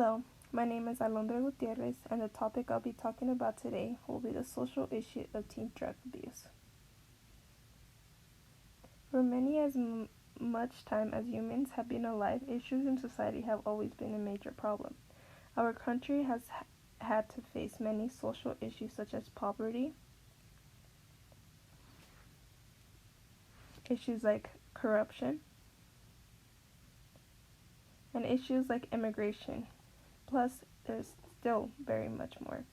Hello, my name is Alondra Gutierrez, and the topic I'll be talking about today will be the social issue of teen drug abuse. For many as much time as humans have been alive, issues in society have always been a major problem. Our country has had to face many social issues such as poverty, issues like corruption, and issues like immigration. Plus, there's still very much more.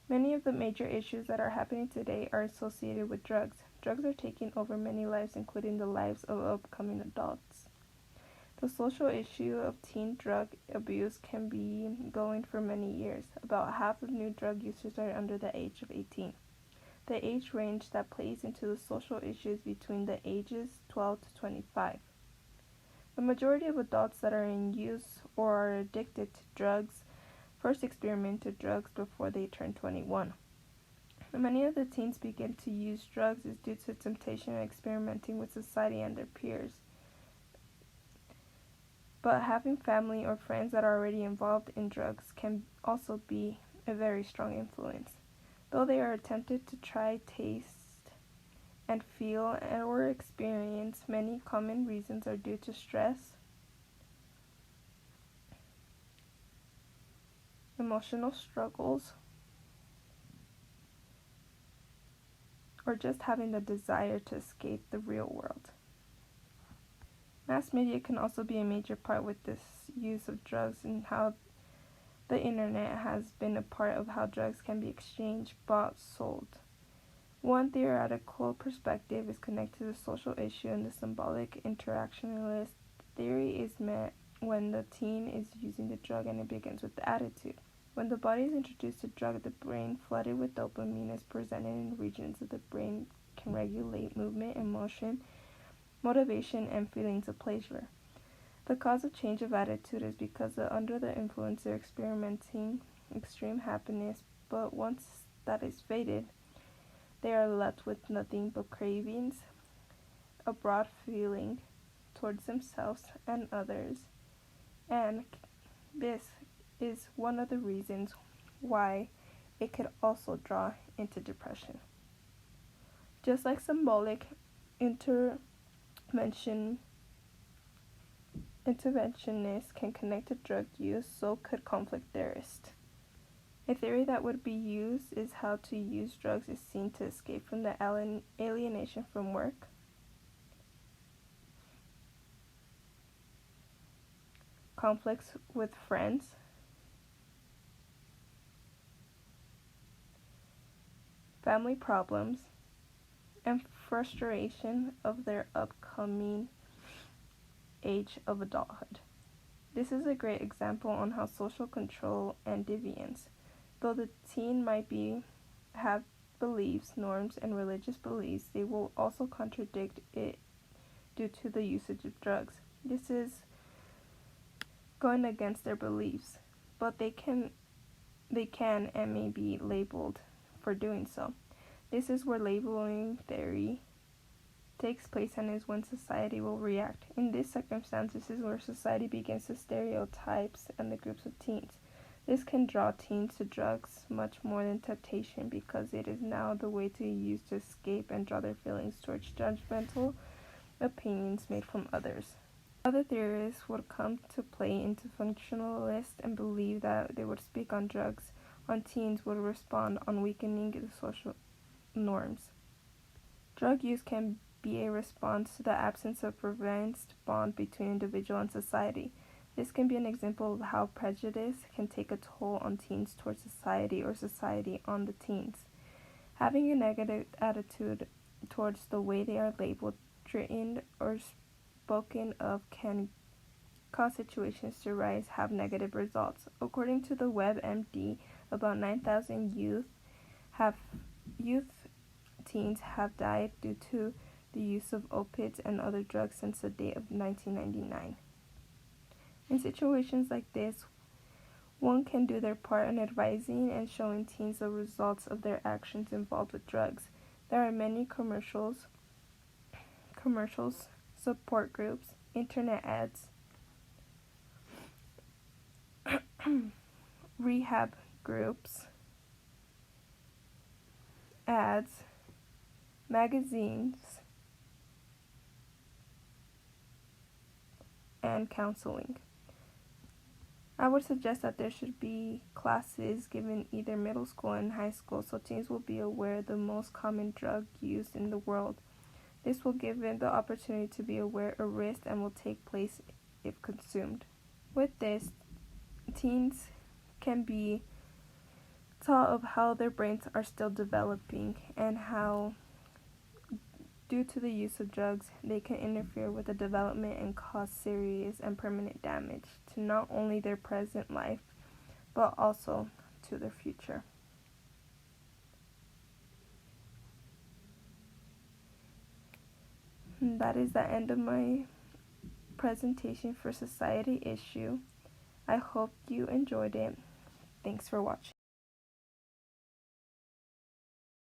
Many of the major issues that are happening today are associated with drugs. Drugs are taking over many lives, including the lives of upcoming adults. The social issue of teen drug abuse can be going for many years. About half of new drug users are under the age of 18. The age range that plays into the social issues between the ages 12 to 25. The majority of adults that are in use or are addicted to drugs first experimented drugs before they turn 21. Many of the teens begin to use drugs is due to temptation and experimenting with society and their peers. But having family or friends that are already involved in drugs can also be a very strong influence. Though they are tempted to try, taste, and feel or experience, many common reasons are due to stress, emotional struggles, or just having the desire to escape the real world. Mass media can also be a major part with this use of drugs and how the internet has been a part of how drugs can be exchanged, bought, sold. One theoretical perspective is connected to the social issue, and the symbolic interactionalist theory is met when the teen is using the drug, and it begins with the attitude. When the body is introduced to drug, the brain flooded with dopamine is presented in regions of the brain can regulate movement, emotion, motivation, and feelings of pleasure. The cause of change of attitude is because under the influence they're experiencing extreme happiness, but once that is faded, they are left with nothing but cravings, a broad feeling towards themselves and others, and this is one of the reasons why it could also draw into depression. Just like symbolic interventionists can connect to drug use, so could conflict theorists. A theory that would be used is how to use drugs is seen to escape from the alienation from work, conflicts with friends, family problems, and frustration of their upcoming age of adulthood. This is a great example on how social control and deviance, though the teen might have beliefs, norms, and religious beliefs, they will also contradict it due to the usage of drugs. This is going against their beliefs, but they can and may be labeled for doing so. This is where labeling theory takes place and is when society will react. In this circumstance, this is where society begins to stereotypes and the groups of teens. This can draw teens to drugs much more than temptation because it is now the way to use to escape and draw their feelings towards judgmental opinions made from others. Other theorists would come to play into functionalists and believe that they would speak on drugs on teens would respond on weakening the social norms. Drug use can be a response to the absence of prevalent bond between individual and society. This can be an example of how prejudice can take a toll on teens towards society or society on the teens. Having a negative attitude towards the way they are labeled, treated, or spoken of can cause situations to have negative results. According to the WebMD, about 9,000 teens have died due to the use of opiates and other drugs since the date of 1999. In situations like this, one can do their part in advising and showing teens the results of their actions involved with drugs. There are many commercials, support groups, internet ads, rehab groups, ads, magazines, and counseling. I would suggest that there should be classes given either middle school and high school so teens will be aware of the most common drug used in the world. This will give them the opportunity to be aware of risk and will take place if consumed. With this, teens can be taught of how their brains are still developing and how, due to the use of drugs, they can interfere with the development and cause serious and permanent damage to not only their present life, but also to their future. And that is the end of my presentation for Society Issue. I hope you enjoyed it. Thanks for watching.